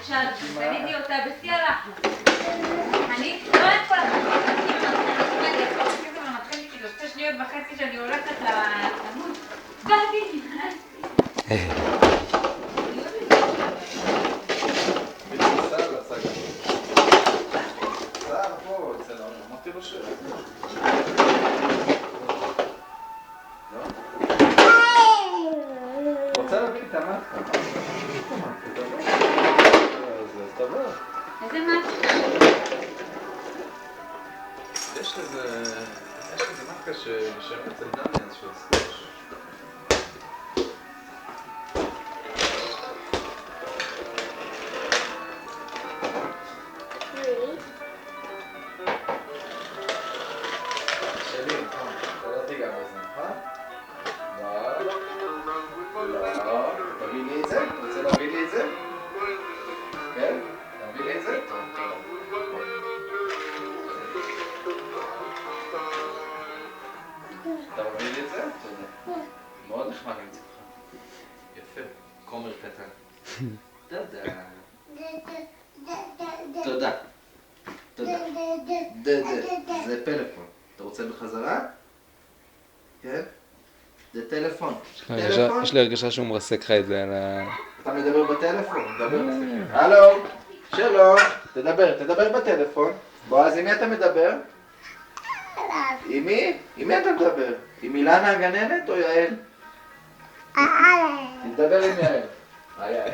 בבקשה, תגידי אותה בשיא הלחץ. אני לא את כל מתחיל כאילו 2 שניות וחצי שאני הולכת למות. באתי! אמרתי לו ש... רוצה להביא את המטקה. אז תבוא. איזה מטקה? יש איזה מטקה שנשארת אצל דני אז שעושה. אתה מבין לי את זה? תודה. מאוד נחמד למצוא לך. יפה. כומר קטן. תודה. תודה. תודה. זה פלאפון. אתה רוצה בחזרה? כן? זה טלפון. יש לי הרגשה שהוא מרסק לך את זה על ה... אתה מדבר בטלפון? מדבר בטלפון. הלו, שלום. תדבר בטלפון. בועז, עם מי אתה מדבר? עם מי? עם מי אתה מדבר? עם אילנה הגננת או יעל? תדבר עם יעל. יעל.